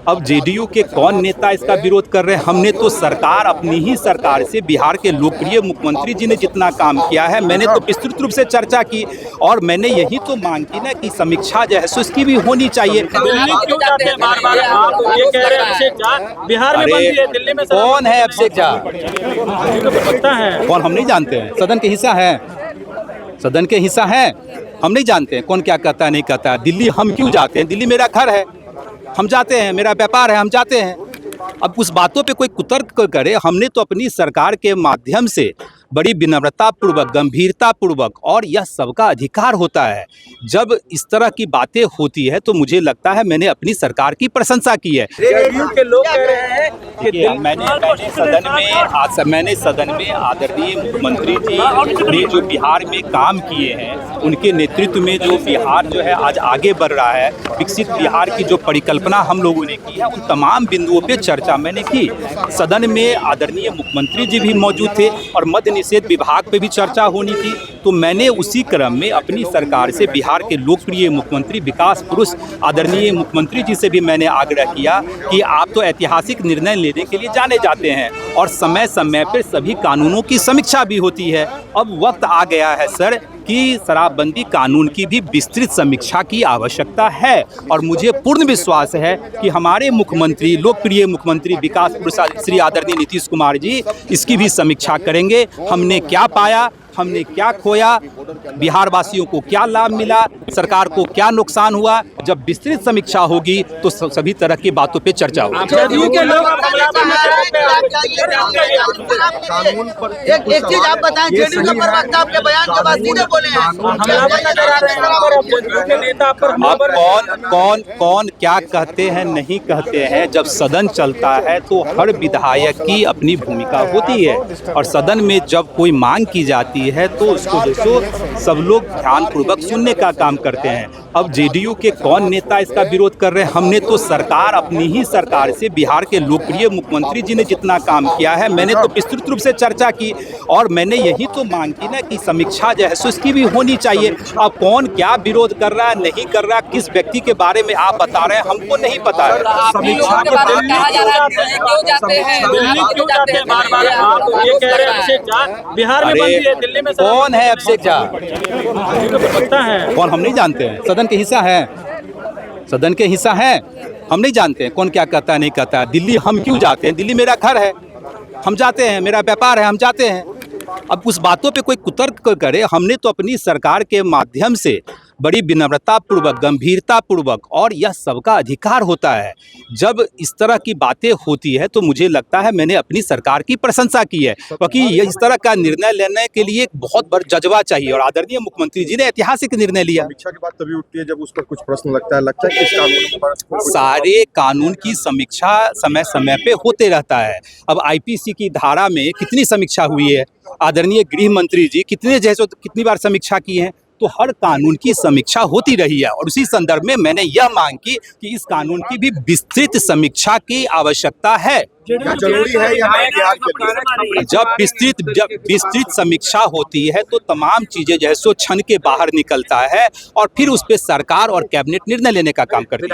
अब जेडीयू के कौन नेता इसका विरोध कर रहे हैं? हमने तो सरकार, अपनी ही सरकार से बिहार के लोकप्रिय मुख्यमंत्री जी ने जितना काम किया है, मैंने तो विस्तृत रूप से चर्चा की और मैंने यही तो मांग की ना कि समीक्षा जो है सो इसकी भी होनी चाहिए। बिहार में दिल्ली में कौन है अभिषेक झा? कौन? हम नहीं जानते हैं। सदन के हिस्सा है, सदन के हिस्सा है, हम नहीं जानते हैं कौन क्या कहता है नहीं कहता है। दिल्ली हम क्यों जाते हैं? दिल्ली मेरा घर है, हम जाते हैं, मेरा व्यापार है, हम जाते हैं। अब उस बातों पे कोई कुतर्क करे। हमने तो अपनी सरकार के माध्यम से बड़ी विनम्रता पूर्वक, गंभीरता पूर्वक, और यह सबका अधिकार होता है, जब इस तरह की बातें होती है तो मुझे लगता है मैंने अपनी सरकार की प्रशंसा की है। के लोग कह रहे हैं कि मैंने सदन में आदरणीय मुख्यमंत्री जी ने जो बिहार में काम किए हैं, उनके नेतृत्व में जो बिहार जो है आज आगे बढ़ रहा है, विकसित बिहार की जो परिकल्पना हम लोगों ने की है, उन तमाम बिंदुओं पे चर्चा मैंने की। सदन में आदरणीय मुख्यमंत्री जी भी मौजूद थे और मद्य निषेध विभाग पे भी चर्चा होनी थी। तो मैंने उसी क्रम में अपनी सरकार से बिहार के लोकप्रिय मुख्यमंत्री, विकास पुरुष आदरणीय मुख्यमंत्री जी से भी मैंने आग्रह किया कि आप तो ऐतिहासिक निर्णय लेने के लिए जाने जाते हैं और समय समय पर सभी कानूनों की समीक्षा भी होती है। अब वक्त आ गया है सर कि शराबबंदी कानून की भी विस्तृत समीक्षा की आवश्यकता है और मुझे पूर्ण विश्वास है कि हमारे मुख्यमंत्री, लोकप्रिय मुख्यमंत्री विकास पुरुष श्री आदरणीय नीतीश कुमार जी इसकी भी समीक्षा करेंगे। हमने क्या पाया, हमने क्या खोया, बिहार वासियों को क्या लाभ मिला, सरकार को क्या नुकसान हुआ, जब विस्तृत समीक्षा होगी तो सभी तरह की बातों पे चर्चा होगी। एक चीज आप बताएं, जेडीयू के प्रवक्ता आपके बयान के बाद सीधे बोले हैं अब कौन क्या कहते हैं नहीं कहते हैं, जब सदन चलता है तो हर विधायक की अपनी भूमिका होती है और सदन में जब कोई मांग की जाती है तो उसको दोस्तों सब लोग ध्यानपूर्वक सुनने का काम करते हैं। अब जेडीयू के कौन नेता इसका विरोध कर रहे हैं? हमने तो सरकार, अपनी ही सरकार से बिहार के लोकप्रिय मुख्यमंत्री जी ने जितना काम किया है, मैंने तो विस्तृत रूप से चर्चा की और मैंने यही तो मांग की ना कि समीक्षा जो है सो इसकी भी होनी चाहिए। अब कौन क्या विरोध कर रहा है नहीं कर रहा, किस व्यक्ति के बारे में आप बता रहे हैं, हमको नहीं पता है। बिहार में दिल्ली में कौन है अभिषेक झा? कौन? हम नहीं जानते हैं। सदन के हिस्सा है, सदन के हिस्सा है, हम नहीं जानते हैं कौन क्या कहता है नहीं कहता है। दिल्ली हम क्यों जाते हैं? दिल्ली मेरा घर है, हम जाते हैं, मेरा व्यापार है, हम जाते हैं। अब उस बातों पे कोई कुतर्क करे। हमने तो अपनी सरकार के माध्यम से बड़ी विनम्रता पूर्वक, गंभीरता पूर्वक, और यह सबका अधिकार होता है, जब इस तरह की बातें होती है तो मुझे लगता है मैंने अपनी सरकार की प्रशंसा की है, क्योंकि इस तरह का निर्णय लेने के लिए एक बहुत बड़ा जज्बा चाहिए और आदरणीय मुख्यमंत्री जी ने ऐतिहासिक निर्णय लिया। समीक्षा की बात तभी उठती है जब उस पर कुछ प्रश्न लगता है कि इस कानून पर सारे कानून की समीक्षा समय समय पे होते रहता है। अब आईपीसी की धारा में कितनी समीक्षा हुई है, आदरणीय गृह मंत्री जी कितनी बार समीक्षा की है, तो हर कानून की समीक्षा होती रही है और उसी संदर्भ में मैंने यह मांग की कि इस कानून की भी विस्तृत समीक्षा की आवश्यकता है। जरूरी है या नहीं? जब विस्तृत समीक्षा होती है तो तमाम चीजें जो है सो छन के बाहर निकलता है और फिर उस पर सरकार और कैबिनेट निर्णय लेने का काम करती है।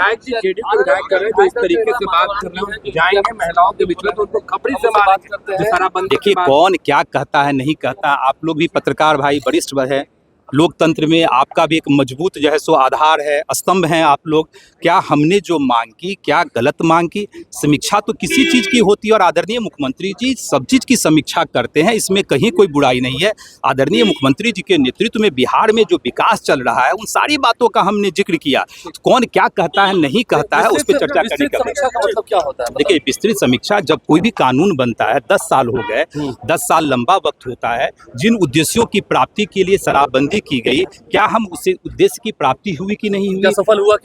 विधायक कर रहे हैं तो इस तरीके से बात करने जाएंगे महिलाओं के बीच में तो उनको खपड़ी से बात करते हैं। देखिए कौन क्या कहता है नहीं कहता, आप लोग भी पत्रकार भाई वरिष्ठ है, लोकतंत्र में आपका भी एक मजबूत जो है सो आधार है, स्तंभ हैं आप लोग। क्या हमने जो मांग की, क्या गलत मांग की? समीक्षा तो किसी चीज़ की होती है और आदरणीय मुख्यमंत्री जी सब चीज़ की समीक्षा करते हैं, इसमें कहीं कोई बुराई नहीं है। आदरणीय मुख्यमंत्री जी के नेतृत्व में बिहार में जो विकास चल रहा है उन सारी बातों का हमने जिक्र किया। कौन क्या कहता है नहीं कहता है उस पर चर्चा करने का मतलब क्या होता है? देखिए विस्तृत समीक्षा, जब कोई भी कानून बनता है 10 साल हो गए, 10 साल लंबा वक्त होता है। जिन उद्देश्यों की प्राप्ति के लिए शराबबंदी की गई, क्या हम उसे उद्देश्य की प्राप्ति हुई कि नहीं हुई, सफल हुआ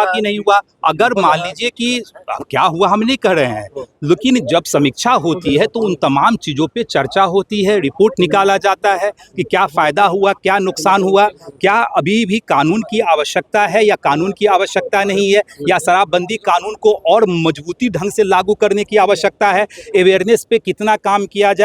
कि नहीं हुआ? अगर मान लीजिए कि क्या हुआ हम नहीं कह रहे हैं, लेकिन जब समीक्षा होती है तो उन तमाम चीजों पे चर्चा होती है, रिपोर्ट निकाला जाता है कि क्या फायदा हुआ, क्या नुकसान हुआ, क्या अभी भी कानून की आवश्यकता है या कानून की आवश्यकता नहीं है, या शराबबंदी कानून को और मजबूती ढंग से लागू करने की आवश्यकता है, अवेयरनेस पे कितना काम किया जाए।